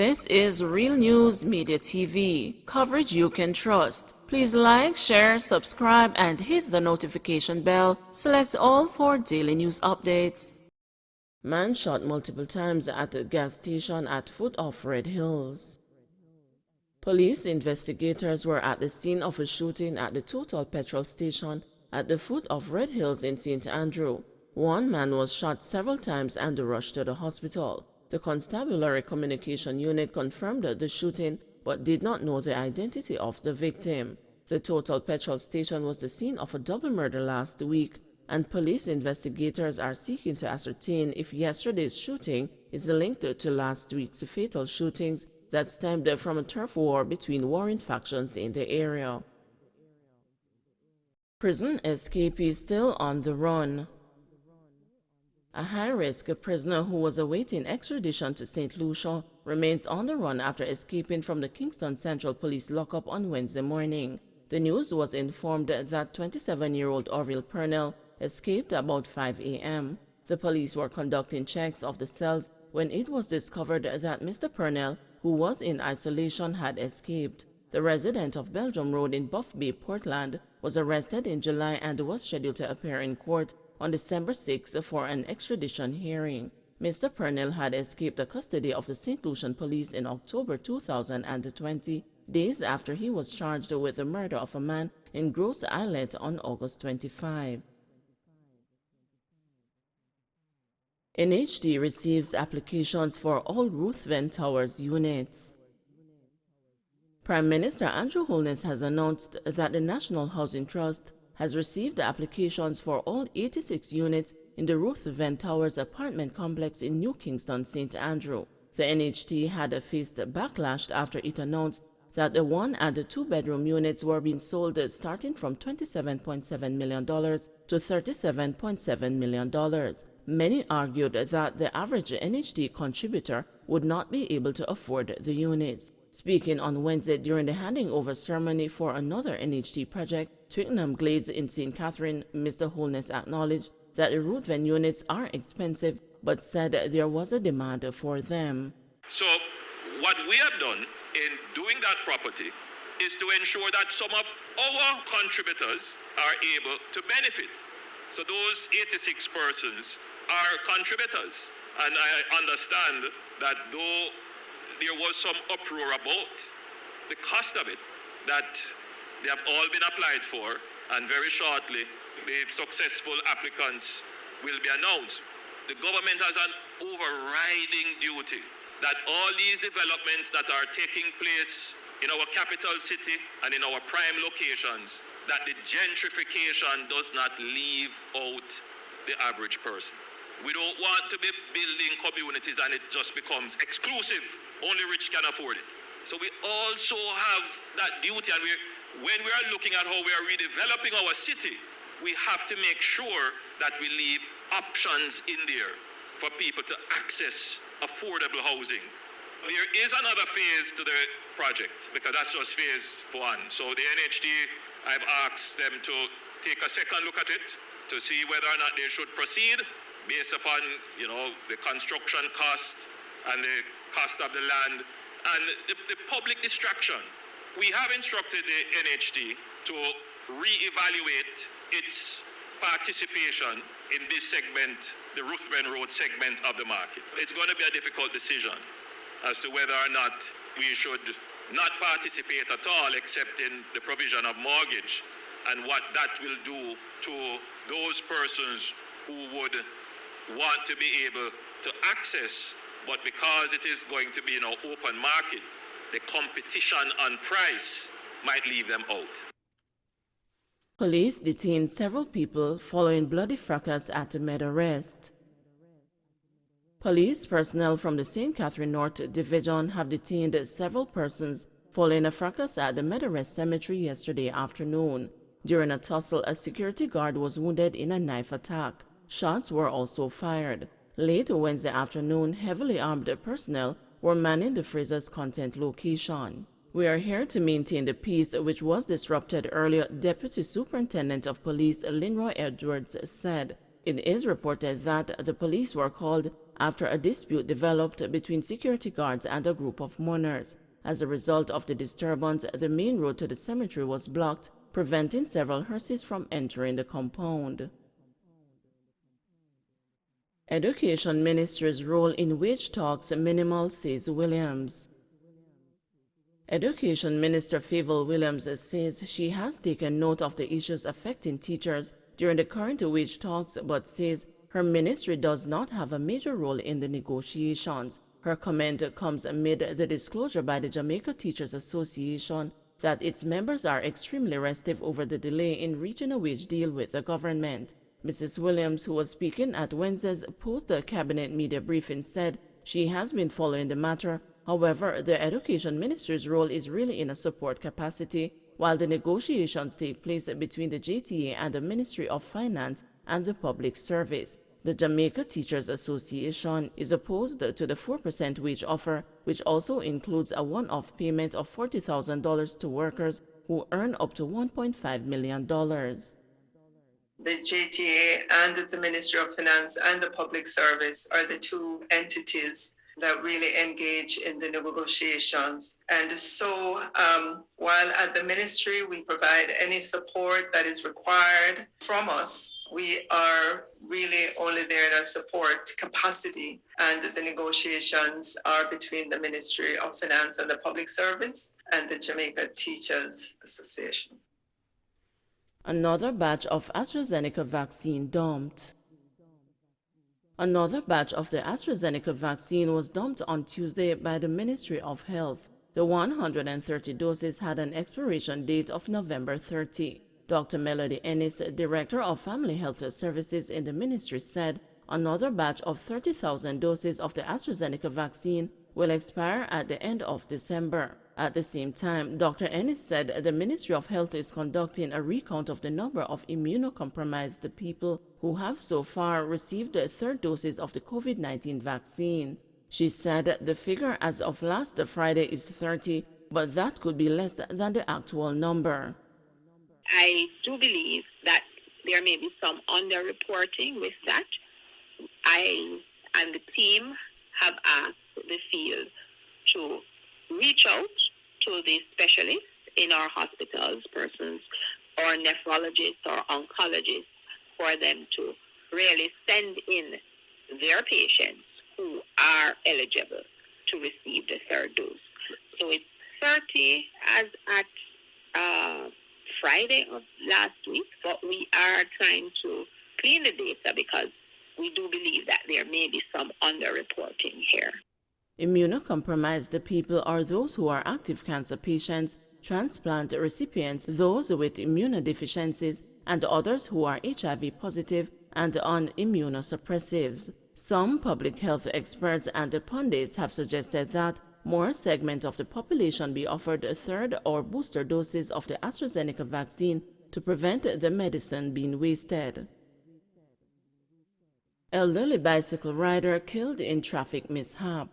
This is Real News Media TV, coverage you can trust. Please like, share, subscribe, and hit the notification bell. Select all for daily news updates. Man shot multiple times at a gas station at foot of Red Hills. Police investigators were at the scene of a shooting at the Total petrol station at the foot of Red Hills in St. Andrew. One man was shot several times and rushed to the hospital. The Constabulary Communication Unit confirmed the shooting but did not know the identity of the victim. The Total petrol station was the scene of a double murder last week, and police investigators are seeking to ascertain if yesterday's shooting is linked to last week's fatal shootings that stemmed from a turf war between warring factions in the area. Prison escapee still on the run. A high-risk prisoner who was awaiting extradition to St. Lucia remains on the run after escaping from the Kingston Central Police lockup on Wednesday morning. The news was informed that 27-year-old Orville Purnell escaped about 5 a.m. The police were conducting checks of the cells when it was discovered that Mr. Purnell, who was in isolation, had escaped. The resident of Belgium Road in Buff Bay, Portland, was arrested in July and was scheduled to appear in court on December 6 for an extradition hearing. Mr. Purnell had escaped the custody of the St. Lucian police in October 2020, days after he was charged with the murder of a man in Grosse Islet on August 25. NHD receives applications for all Ruthven Towers units. Prime Minister Andrew Holness has announced that the National Housing Trust has received the applications for all 86 units in the Ruthven Towers apartment complex in New Kingston, St. Andrew. The NHT had faced backlash after it announced that the 1- and 2-bedroom units were being sold starting from $27.7 million to $37.7 million. Many argued that the average NHT contributor would not be able to afford the units. Speaking on Wednesday during the handing over ceremony for another NHT project, Twickenham Glades in St. Catherine, Mr. Holness acknowledged that the Ruthven units are expensive, but said there was a demand for them. So what we have done in doing that property is to ensure that some of our contributors are able to benefit. So those 86 persons are contributors. And I understand that though there was some uproar about the cost of it, that they have all been applied for, and very shortly the successful applicants will be announced. The government has an overriding duty that all these developments that are taking place in our capital city and in our prime locations, that the gentrification does not leave out the average person. We don't want to be building communities and it just becomes exclusive. Only rich can afford it. So we also have that duty, and when we are looking at how we are redeveloping our city, we have to make sure that we leave options in there for people to access affordable housing. There is another phase to the project, because that's just phase 1. So the NHD, I've asked them to take a second look at it to see whether or not they should proceed based upon, the construction cost and the cost of the land and the public distraction. We have instructed the NHD to reevaluate its participation in this segment, the Ruthven Road segment of the market. It's going to be a difficult decision as to whether or not we should not participate at all except in the provision of mortgage, and what that will do to those persons who would want to be able to access, but because it is going to be an open market, the competition on price might leave them out. Police detained several people following bloody fracas at Meadowrest. Police personnel from the St. Catherine North Division have detained several persons following a fracas at the Meadowrest Cemetery yesterday afternoon. During a tussle, a security guard was wounded in a knife attack. Shots were also fired. Late Wednesday afternoon, heavily armed personnel were manning the Fraser's Content location. "We are here to maintain the peace which was disrupted earlier," Deputy Superintendent of Police Linroy Edwards said. It is reported that the police were called after a dispute developed between security guards and a group of mourners. As a result of the disturbance, the main road to the cemetery was blocked, preventing several hearses from entering the compound. Education Ministry's role in wage talks minimal, says Williams. Education Minister Favour Williams says she has taken note of the issues affecting teachers during the current wage talks, but says her ministry does not have a major role in the negotiations. Her comment comes amid the disclosure by the Jamaica Teachers Association that its members are extremely restive over the delay in reaching a wage deal with the government. Mrs. Williams, who was speaking at Wednesday's post-cabinet media briefing, said she has been following the matter. However, the Education Ministry's role is really in a support capacity, while the negotiations take place between the JTA and the Ministry of Finance and the Public Service. The Jamaica Teachers Association is opposed to the 4% wage offer, which also includes a one-off payment of $40,000 to workers who earn up to $1.5 million. The JTA and the Ministry of Finance and the Public Service are the two entities that really engage in the negotiations. And so while at the ministry we provide any support that is required from us, we are really only there in a support capacity, and the negotiations are between the Ministry of Finance and the Public Service and the Jamaica Teachers Association. Another batch of AstraZeneca vaccine dumped. Another batch of the AstraZeneca vaccine was dumped on Tuesday by the Ministry of Health. The 130 doses had an expiration date of November 30. Dr. Melody Ennis, Director of Family Health Services in the ministry, said another batch of 30,000 doses of the AstraZeneca vaccine will expire at the end of December. At the same time, Dr. Ennis said the Ministry of Health is conducting a recount of the number of immunocompromised people who have so far received the third doses of the COVID-19 vaccine. She said the figure as of last Friday is 30, but that could be less than the actual number. I do believe that there may be some underreporting with that. I and the team have asked the field to reach out to the specialists in our hospitals, persons or nephrologists or oncologists, for them to really send in their patients who are eligible to receive the third dose. So it's 30 as at Friday of last week, but we are trying to clean the data because we do believe that there may be some underreporting here. Immunocompromised people are those who are active cancer patients, transplant recipients, those with immunodeficiencies, and others who are HIV positive and on immunosuppressives. Some public health experts and pundits have suggested that more segments of the population be offered third or booster doses of the AstraZeneca vaccine to prevent the medicine being wasted. Elderly bicycle rider killed in traffic mishap.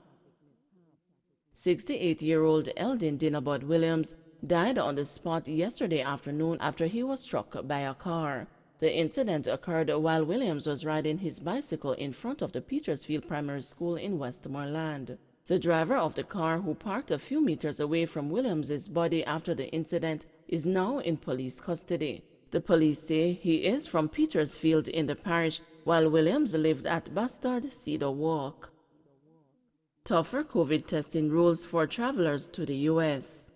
68-year-old Eldin Dinabod Williams died on the spot yesterday afternoon after he was struck by a car. The incident occurred while Williams was riding his bicycle in front of the Petersfield Primary School in Westmoreland. The driver of the car, who parked a few meters away from Williams's body after the incident, is now in police custody. The police say he is from Petersfield in the parish, while Williams lived at Bastard Cedar Walk. Tougher COVID testing rules for travelers to the U.S.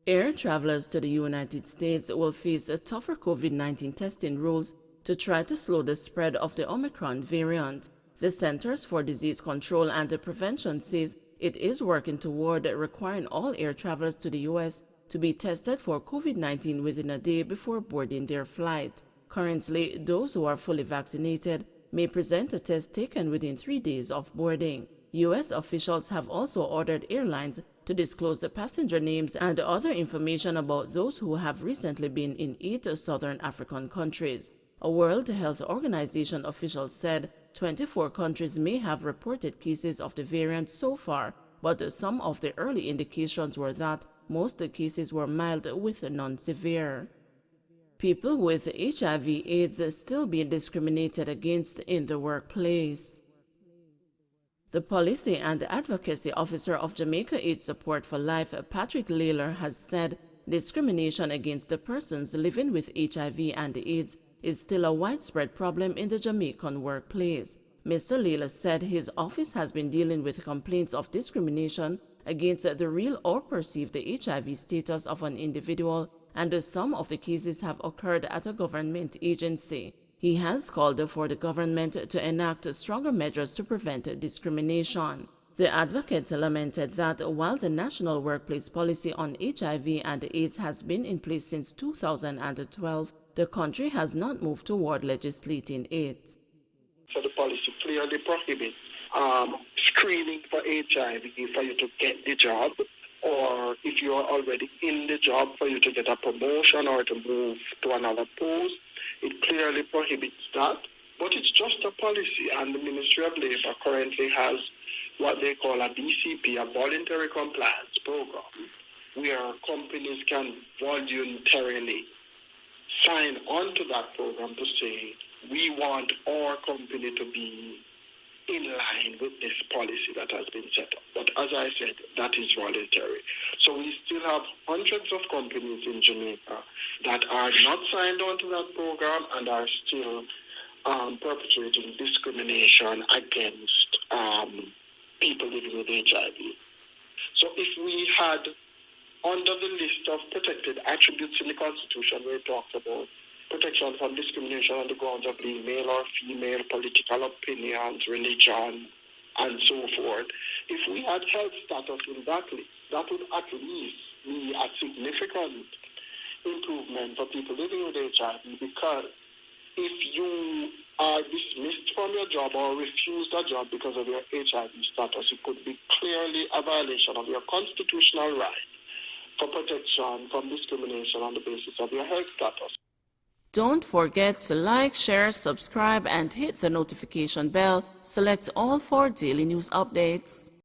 Air travelers to the United States will face tougher COVID-19 testing rules to try to slow the spread of the Omicron variant. The Centers for Disease Control and Prevention says it is working toward requiring all air travelers to the U.S. to be tested for COVID-19 within a day before boarding their flight. Currently, those who are fully vaccinated may present a test taken within 3 days of boarding. U.S. officials have also ordered airlines to disclose the passenger names and other information about those who have recently been in 8 southern African countries. A World Health Organization official said 24 countries may have reported cases of the variant so far, but some of the early indications were that most cases were mild with none severe. People with HIV/AIDS still being discriminated against in the workplace. The Policy and Advocacy Officer of Jamaica AIDS Support for Life, Patrick Layler, has said discrimination against the persons living with HIV and AIDS is still a widespread problem in the Jamaican workplace. Mr. Layler said his office has been dealing with complaints of discrimination against the real or perceived HIV status of an individual, and some of the cases have occurred at a government agency. He has called for the government to enact stronger measures to prevent discrimination. The advocate lamented that while the National Workplace Policy on HIV and AIDS has been in place since 2012, the country has not moved toward legislating it. So the policy clearly prohibits screening for HIV for you to get the job, or if you are already in the job for you to get a promotion or to move to another post. It clearly prohibits that, but it's just a policy, and the Ministry of Labour currently has what they call a VCP, a voluntary compliance program, where companies can voluntarily sign on to that program to say, we want our company to be in line with this policy that has been set up. But as I said, that is voluntary. So we still have hundreds of companies in Jamaica that are not signed on to that program and are still perpetrating discrimination against people living with HIV. So if we had, under the list of protected attributes in the Constitution, where it talks about protection from discrimination on the grounds of being male or female, political opinions, religion, and so forth, if we had health status in that list, that would at least be a significant improvement for people living with HIV, because if you are dismissed from your job or refused a job because of your HIV status, it could be clearly a violation of your constitutional right for protection from discrimination on the basis of your health status. Don't forget to like, share, subscribe, and hit the notification bell. Select all for daily news updates.